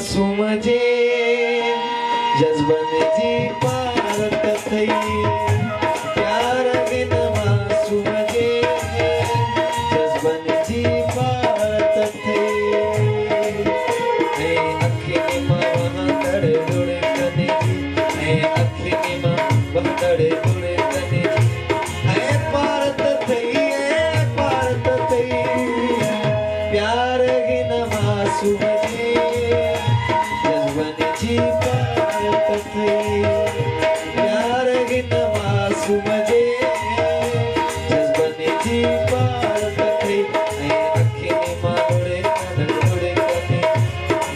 मासूम जे जज्बन जी पारत थई प्यार बिन मासूम जे जज्बन जी पारत थई ऐं अखियुनि मां वहंदड़ धुड़कन जी ऐं अखियुनि मां वहंदड़ धुड़कन जी ऐं पारत थई प्यार हिन मासूम जे जज्बन जी पारत थई प्यार हिन मासूम जे जज्बन जी पारत थई ऐं अखियुनि मां धुड़कन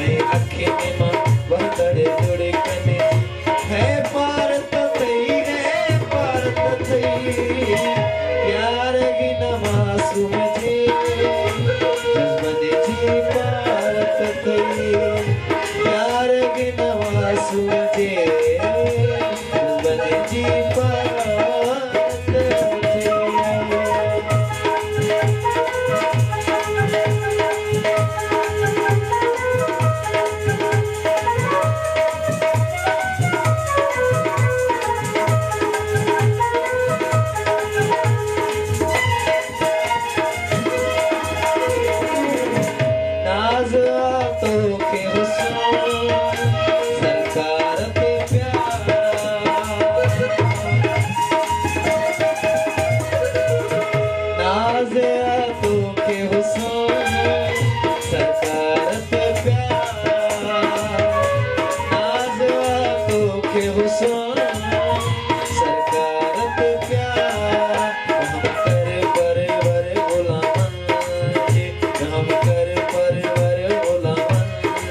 ऐं अखियुनि मां वहंदड़ धुड़कन है पारत थई प्यार हिन मासूम जे जज्बन जी पारत थई प्यार बिन मासूम जे जज्बन जी पारत थई नाज़ तो के हुस्न सरकार पे प्यारा नाज़ तो के हुस्न सरकार पे प्यारा नाज़ तो के हुस्न सरकार पे प्यारा हम कर परवर गुलामन जी हम कर परवर गुलामन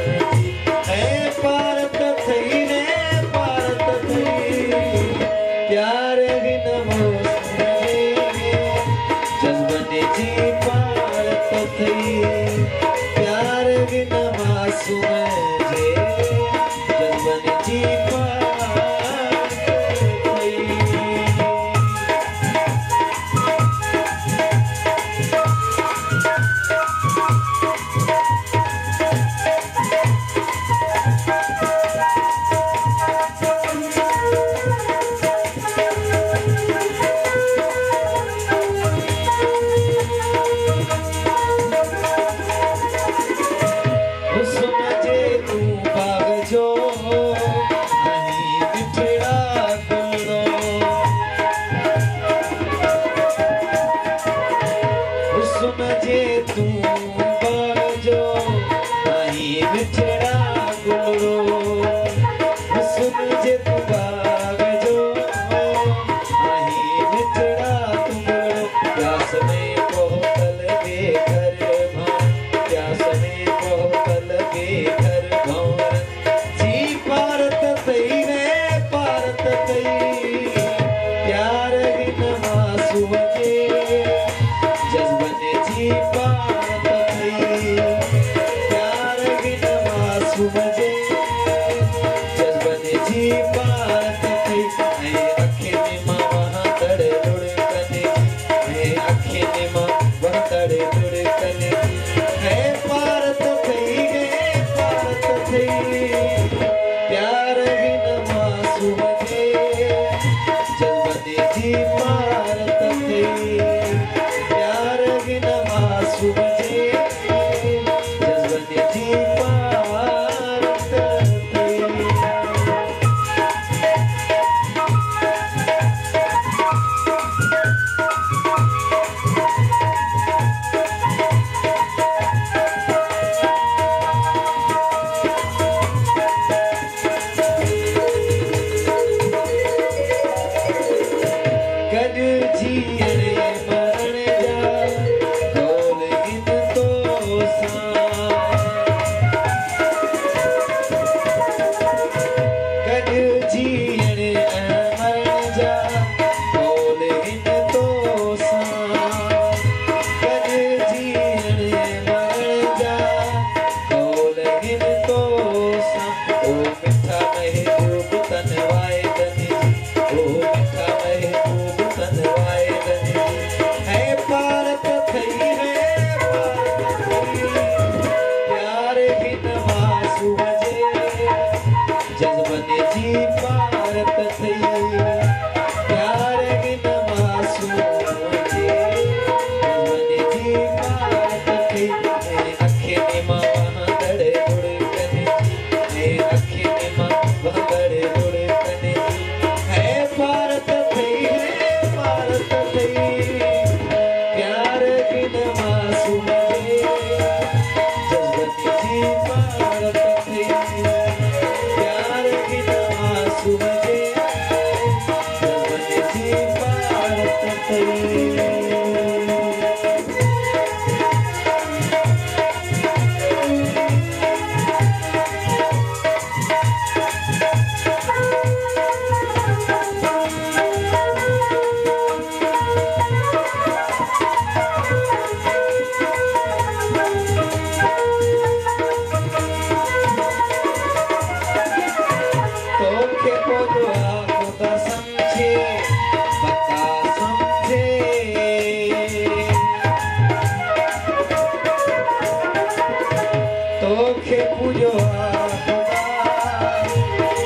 ओखे पूजो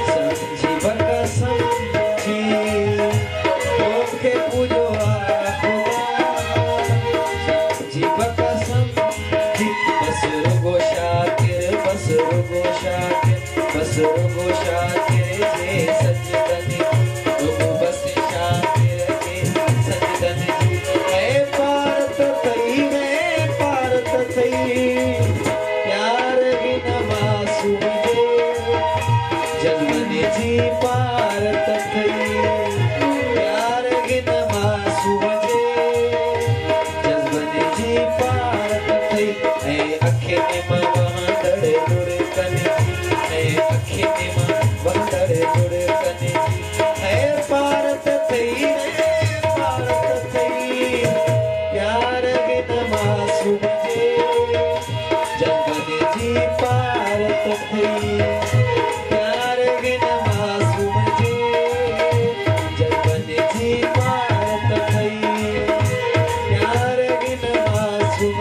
संजीव कसम जी ओखे पूजो संजीव कसम जी बसरुगो शाकिर बसरुगो शाकिर जे सजदन रुगो बस शाकिर के सजदन जी है पारत थई प्यार बिन मासूम जज्बने जी पारत थई प्यार बिन मासूम जज्बने जी पारत थई ऐं अखे में वहंदड़ दुड़कन जी ऐं अखे में वहंदड़ दुड़कन जी ऐं पारत थई प्यार बिन मासूम जज्बने जी पारत थई प्यार बिन मासूम जज्बने जी पारत थई प्यार बिन मासूम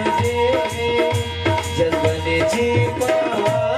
जज्बने जी पारत